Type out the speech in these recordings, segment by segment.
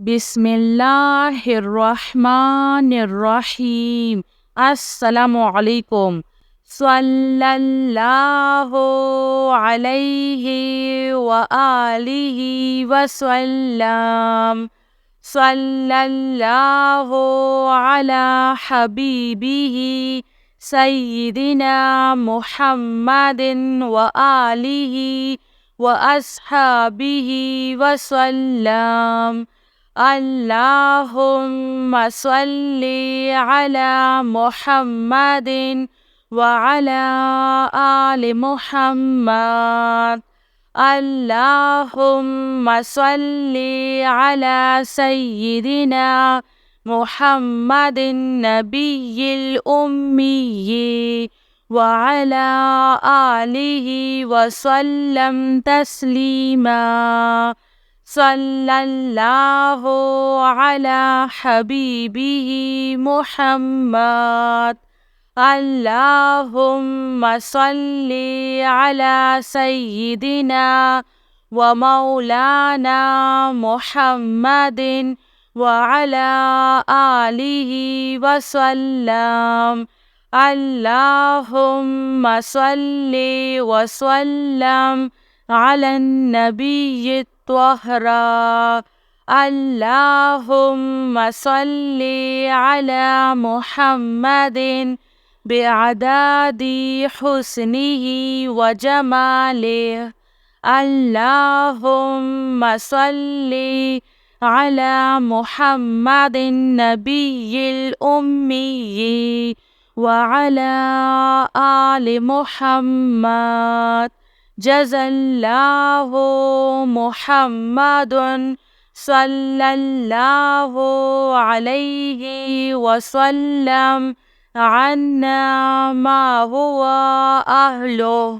बिस्मिल्लाहिर्रहमानिर्रहीम। अस्सलामु अलैकुम। सल्लल्लाहु अलैहि व आलिहि वसल्लम। सल्लल्लाहु अला हबीबिही सय्यिदिना मुहम्मदिन व आलिहि व अस्हाबिहि वसल्लम। अल्लाहुम्मा सल्ली अला मुहम्मदिन व अला आलि मुहम्मद। अल्लाहुम्मा सल्ली अला सय्यिदिना मुहम्मदिन नबिय्यिल उम्मिय्यि व अला आलिहि व सल्लम तस्लीमा। सल्लल्लाहु अला हबीबिही मुहम्मद। अल्लाहुम्मा सल्ली अला सय्यिदिना व मौलाना मुहम्मदिन व अला आलिहि व सल्लम। अल्लाहुम्मा सल्ली व सल्लम अलन नबिय्यि त्वहरा। अल्लाहुम्मा सल्ली अला मुहम्मदिन बिअदादि हुस्निही व जमालिही। अल्लाहुम्मा सल्ली अला मुहम्मदिन नबिय्यिल उम्मिय्यि व अला आलि मुहम्मद। जज़ल्लाहु मुहम्मदुन सल्लल्लाहु अलैहि वसल्लम अन्ना मा हुवा अहलुहु।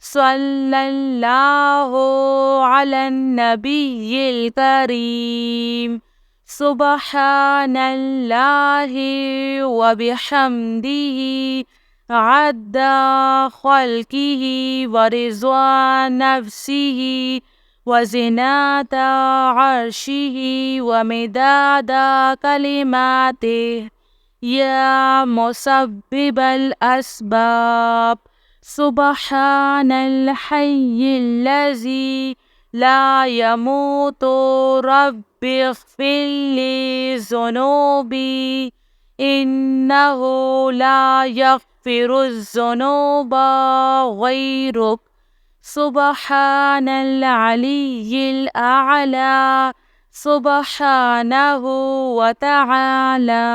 सल्लल्लाहु अलन नबिय्यिल करीम। सुब्हानल्लाहि व बिहम्दिही अद्दा खल्किही व रिज़्वा नफ्सिही व ज़िनाता अर्शिही व मिदादा कलिमातिही। या मुसब्बिबल अस्बाब। सुब्हानल हय्यिल्लज़ी ला यमूतु रब्बिग़फिरली ज़ुनूबी इन्नहु ला यग़फ़िरुज़्ज़ुनूबा ग़ैरुक। सुब्हानल अलिय्यिल अअला। सुब्हानहु व तआला।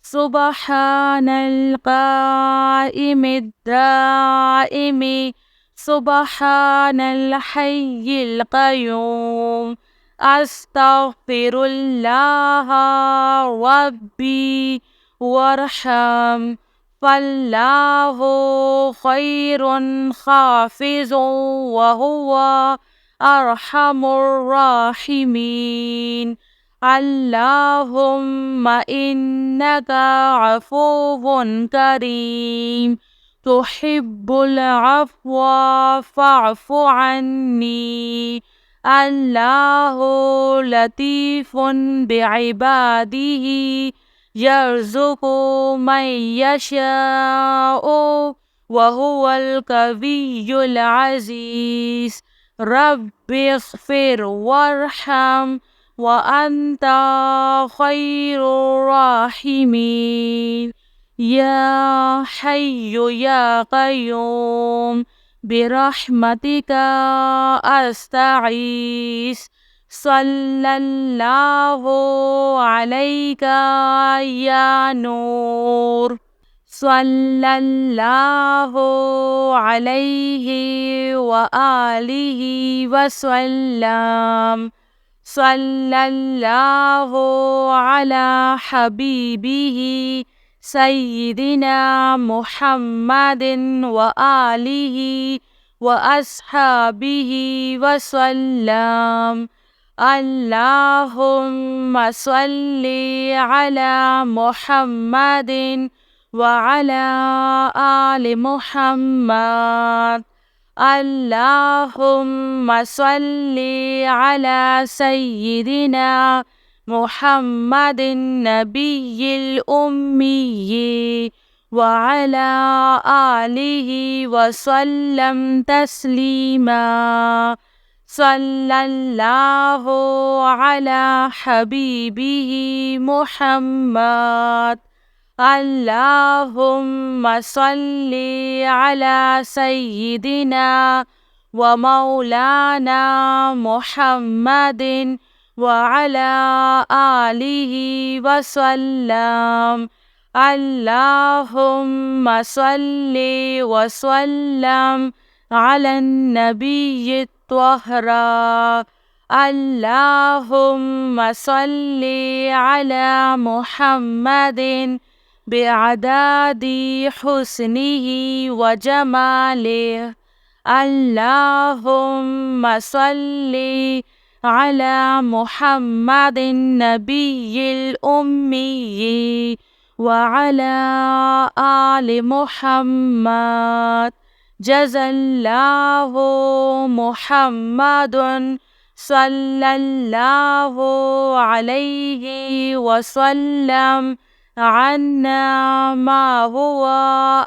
सुब्हानल क़ाइमिद दाइमि। सुब्हानल हय्यिल क़य्यूम। अस्तग़फिरुल्लाह रब्बी वरहम। फल्लाहु खैरुन हाफ़िज़ुन व हुवा अरहमुर राहिमीन। अल्लाहुम्मा इन्नका अफ़ुव्वुन करीम तुहिब्बुल अफ़्वा फ़अफ़ु अन्नी। अल्लाहु लतीफ़ुन बिइबादिही यर्ज़ुक़ु मन यशाअु व हुवल क़विय्युल अज़ीज़। रब्बिग़फ़िर वरहम व अन्ता खैरुर राहिमीन। या हय्यु या क़य्यूम बिरहमतिका अस्तगीस। सल्लल्लाहु अलैका या नूर। सल्लल्लाहु अलैहि व आलिहि वसल्लम। सल्लल्लाहु अला हबीबिही सय्यिदिना मुहम्मदिन व आलिहि व अस्हाबिहि वसल्लम। अल्लाहुम्मा सल्ली अला मुहम्मदिन व अला आलि मुहम्मद। اللهم صل على سيدنا محمد النبي الأمي وعلى آله وسلم تسليما. صلى الله على حبيبه محمد. اللهم صل على سيدنا ومولانا محمد وعلى آله وسلم. اللهم صل وسلم على النبي الطاهر. اللهم صل على محمد بعدد حسنه وجماله. اللهم صل على محمد النبي الأمي وعلى آل محمد. جزى الله محمد صلى الله عليه وسلم عنا ما هو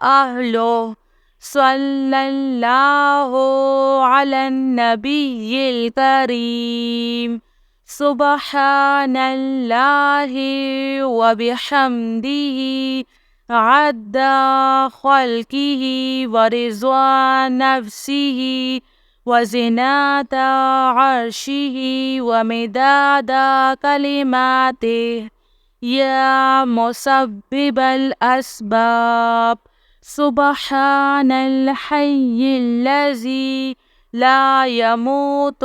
أهله. صلى الله على النبي الكريم. سبحان الله وبحمده عد خلقه ورضوان نفسه وزنة عرشه ومداد كلماته. يا مسبب الأسباب سبحان الحي الذي لا يموت.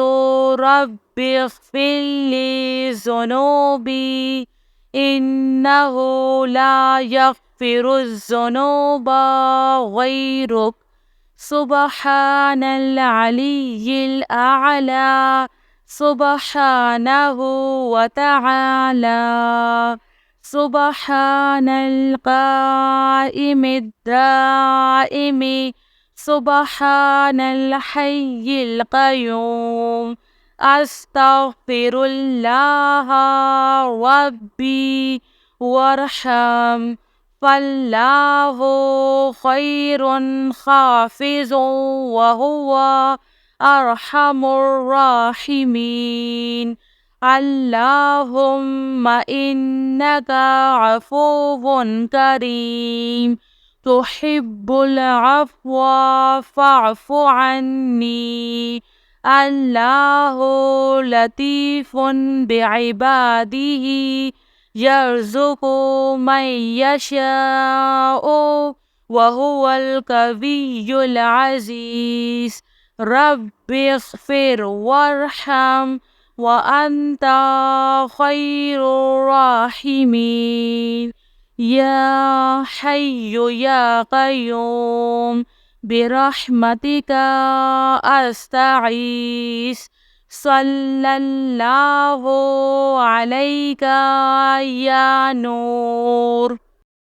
رب اغفر لي ذنوبي إنه لا يغفر الذنوب غيرك. سبحان العلي الأعلى سبحانه وتعالى. سبحان القائم الدائم سبحان الحي القيوم. أستغفر الله ربي وارحم فالله خير حافظ وهو أرحم الراحمين. اللهم إنك عفو كريم تحب العفو فاعف عني. الله لطيف بعباده يرزق من يشاء وهو القوي العزيز. رب اغفر وارحم وأنت خير الراحمين. يا حي يا قيوم برحمتك أستغيث. صلى الله عليك يا نور.